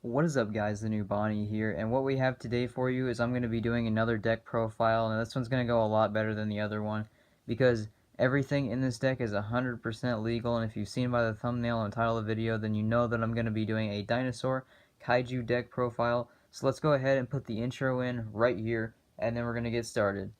What is up, guys? The new Bonnie here, and what we have today for you is I'm going to be doing another deck profile, and this one's going to go a lot better than the other one because everything in this deck is 100% legal, and if you've seen by the thumbnail and title of the video, then you know that I'm going to be doing a Dinosaur Kaiju deck profile. So let's go ahead and put the intro in right here, and then we're going to get started.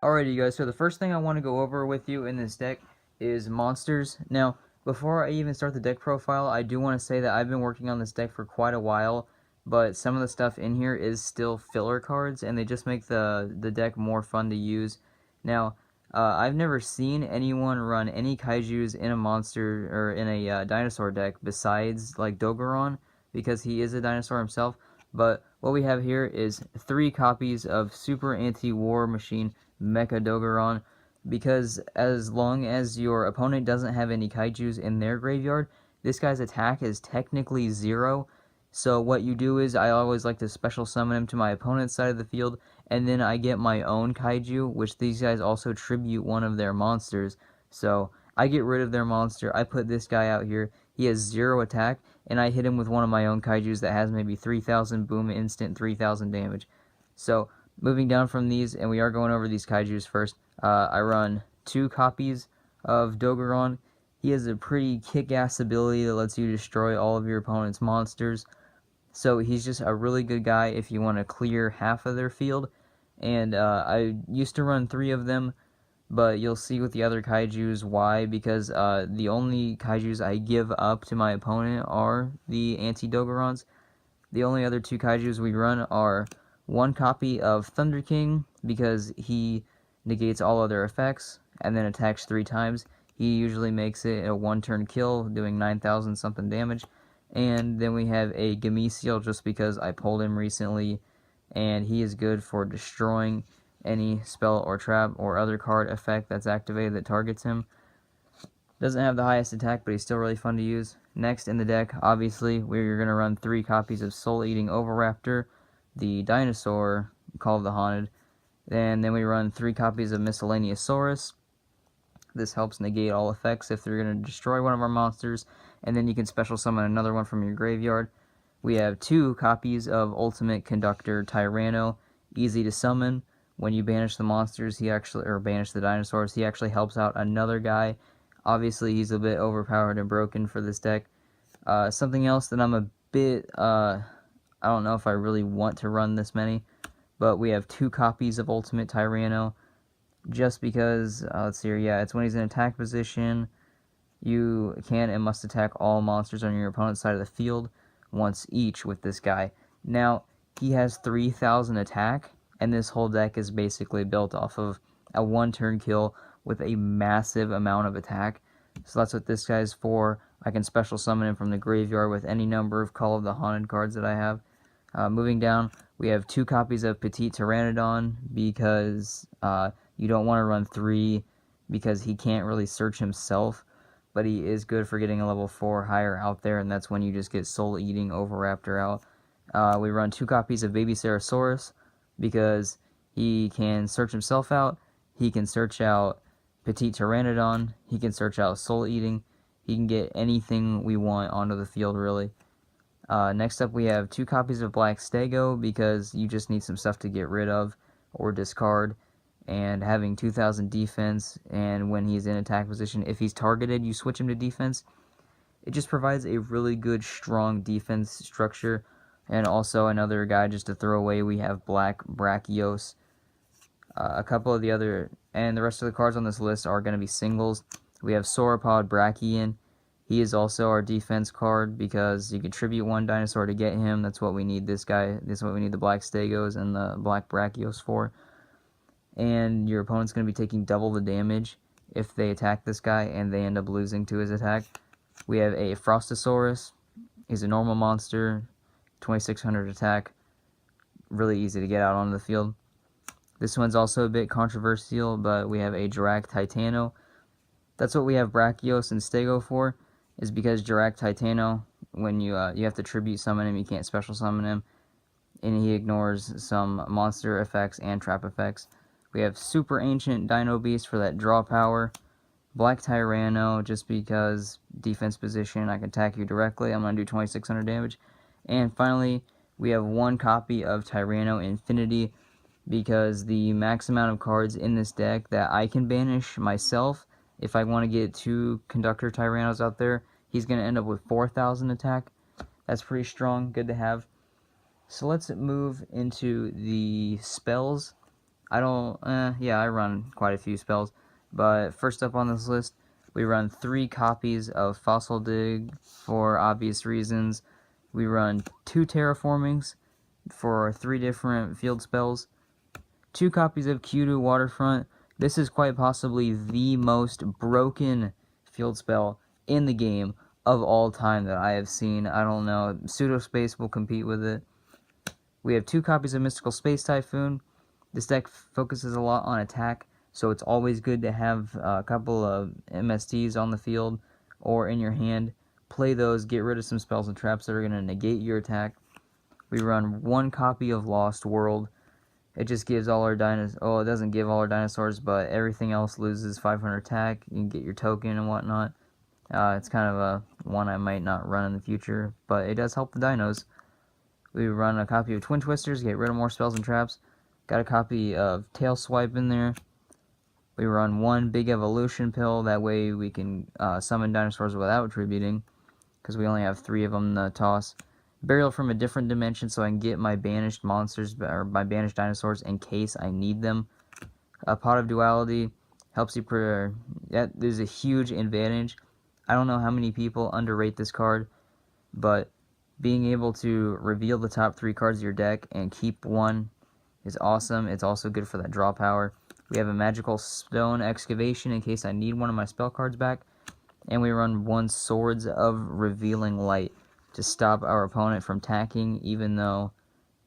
Alrighty, you guys, so the first thing I want to go over with you in this deck is monsters. Now, before I even start the deck profile, I do want to say that I've been working on this deck for quite a while, but some of the stuff in here is still filler cards, and they just make the deck more fun to use. Now, I've never seen anyone run any Kaijus in a monster, or in a dinosaur deck besides, like, Dogoron, because he is a dinosaur himself, but what we have here is 3 copies of Super Anti-War Machine Mecha Dogoron, because as long as your opponent doesn't have any kaijus in their graveyard, this guy's attack is technically 0. So what you do is, I always like to special summon him to my opponent's side of the field, and then I get my own kaiju, which these guys also tribute one of their monsters. So I get rid of their monster, I put this guy out here, he has 0 attack, and I hit him with one of my own kaijus that has maybe 3,000 boom instant 3,000 damage. So moving down from these, and we are going over these kaijus first, I run 2 copies of Dogoron. He has a pretty kick-ass ability that lets you destroy all of your opponent's monsters. So he's just a really good guy if you want to clear half of their field. And I used to run 3 of them, but you'll see with the other kaijus why, because the only kaijus I give up to my opponent are the anti-Dogorons. The only other 2 kaijus we run are 1 copy of Thunder King, because he negates all other effects, and then attacks 3 times. He usually makes it a 1-turn kill, doing 9,000 something damage. And then we have a Gameciel, just because I pulled him recently, and he is good for destroying any spell or trap or other card effect that's activated that targets him. Doesn't have the highest attack, but he's still really fun to use. Next in the deck, obviously, we're going to run 3 copies of Soul Eating Oviraptor, the Dinosaur, Call of the Haunted, and then we run 3 copies of Miscellaneousaurus. This helps negate all effects if they're going to destroy one of our monsters, and then you can special summon another one from your graveyard. We have 2 copies of Ultimate Conductor Tyranno, easy to summon. When you banish the monsters, or banish the dinosaurs, he actually helps out another guy. Obviously, he's a bit overpowered and broken for this deck. Something else that I'm a bit, I don't know if I really want to run this many, but we have 2 copies of Ultimate Tyranno, just because, let's see here, yeah, it's when he's in attack position, you can and must attack all monsters on your opponent's side of the field once each with this guy. Now, he has 3,000 attack, and this whole deck is basically built off of a 1-turn kill with a massive amount of attack. So that's what this guy's for. I can special summon him from the graveyard with any number of Call of the Haunted cards that I have. Moving down, we have 2 copies of Petite Pteranodon, because you don't want to run 3, because he can't really search himself, but he is good for getting a level 4 higher out there, and that's when you just get Soul Eating Oviraptor out. We run 2 copies of Baby Cerosaurus, because he can search himself out, he can search out Petite Pteranodon, he can search out Soul Eating, he can get anything we want onto the field, really. Next up, we have 2 copies of Black Stego, because you just need some stuff to get rid of or discard, and having 2,000 defense, and when he's in attack position, if he's targeted, you switch him to defense. It just provides a really good, strong defense structure. And also another guy just to throw away, we have Black Brachios. A couple of the other, and the rest of the cards on this list are going to be singles. We have Sauropod Brachian. He is also our defense card, because you contribute 1 dinosaur to get him. That's what we need this guy. This is what we need the Black Stegos and the Black Brachios for. And your opponent's going to be taking double the damage if they attack this guy and they end up losing to his attack. We have a Frostosaurus. He's a normal monster, 2,600 attack, really easy to get out onto the field. This one's also a bit controversial, but we have a Jurrac Titano. That's what we have Brachios and Stego for, is because Jurrac Titano when you have to tribute summon him, you can't special summon him, and he ignores some monster effects and trap effects. We have Super Ancient Dino Beast for that draw power. Black Tyranno, just because defense position, I can attack you directly. I'm going to do 2600 damage. And finally, we have one copy of Tyranno Infinity, because the max amount of cards in this deck that I can banish myself, if I want to get 2 Conductor Tyrannos out there, he's going to end up with 4000 attack. That's pretty strong, good to have. So let's move into the spells. I run quite a few spells, but first up on this list, we run 3 copies of Fossil Dig for obvious reasons. We run 2 Terraformings for 3 different field spells, 2 copies of Q2 Waterfront. This is quite possibly the most broken field spell in the game of all time that I have seen. I don't know, Pseudospace will compete with it. We have 2 copies of Mystical Space Typhoon. This deck focuses a lot on attack, so it's always good to have a couple of MSTs on the field or in your hand. Play those, get rid of some spells and traps that are going to negate your attack. We run 1 copy of Lost World. It just gives all our dinosaurs, it doesn't give all our dinosaurs, but everything else loses 500 attack. You can get your token and whatnot. It's kind of a one I might not run in the future, but it does help the dinos. We run a copy of Twin Twisters, get rid of more spells and traps. Got a copy of Tail Swipe in there. We run 1 Big Evolution Pill, that way we can summon dinosaurs without tributing, because we only have 3 of them to toss. Burial from a Different Dimension, so I can get my banished monsters, or my banished dinosaurs, in case I need them. A Pot of Duality helps you, that is a huge advantage. I don't know how many people underrate this card, but being able to reveal the top 3 cards of your deck and keep 1 is awesome. It's also good for that draw power. We have a Magical Stone Excavation in case I need one of my spell cards back. And we run 1 Swords of Revealing Light to stop our opponent from attacking, even though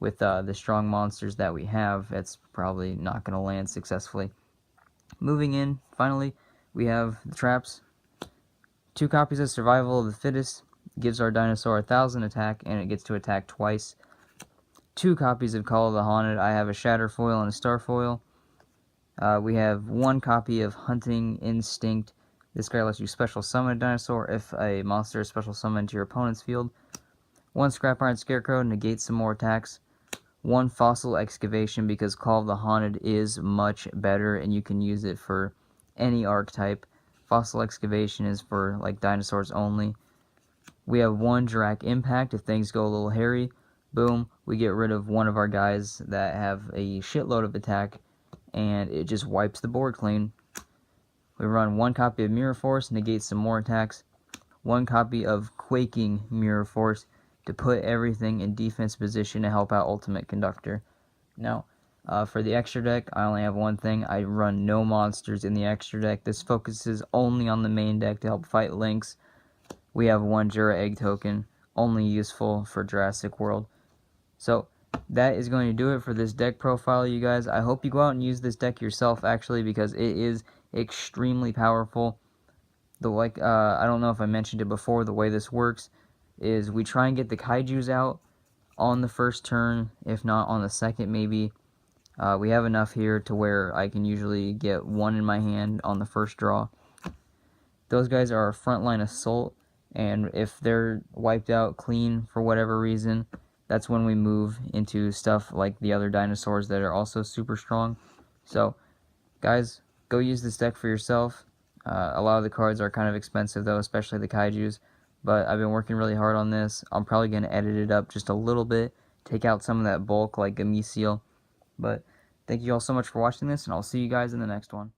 with the strong monsters that we have, it's probably not going to land successfully. Moving in, finally, we have the traps. 2 copies of Survival of the Fittest gives our dinosaur 1000 attack, and it gets to attack twice. 2 copies of Call of the Haunted. I have a Shatter Foil and a Star Foil. We have 1 copy of Hunting Instinct. This guy lets you special summon a dinosaur if a monster is special summoned to your opponent's field. 1 Scrap Iron Scarecrow negates some more attacks. 1 Fossil Excavation, because Call of the Haunted is much better and you can use it for any archetype. Fossil Excavation is for like dinosaurs only. We have 1 Jurrac Impact if things go a little hairy. Boom, we get rid of one of our guys that have a shitload of attack, and it just wipes the board clean. We run 1 copy of Mirror Force, negates some more attacks. 1 copy of Quaking Mirror Force to put everything in defense position to help out Ultimate Conductor. Now, for the extra deck, I only have 1 thing. I run no monsters in the extra deck. This focuses only on the main deck to help fight Lynx. We have 1 Jura Egg token, only useful for Jurassic World. So, that is going to do it for this deck profile, you guys. I hope you go out and use this deck yourself, actually, because it is extremely powerful. I don't know if I mentioned it before, the way this works is we try and get the Kaijus out on the first turn, if not on the second maybe. We have enough here to where I can usually get 1 in my hand on the first draw. Those guys are our frontline assault, and if they're wiped out clean for whatever reason, that's when we move into stuff like the other dinosaurs that are also super strong. So, guys, go use this deck for yourself. A lot of the cards are kind of expensive though, especially the Kaijus, but I've been working really hard on this. I'm probably going to edit it up just a little bit, take out some of that bulk like Gameciel. But thank you all so much for watching this, and I'll see you guys in the next one.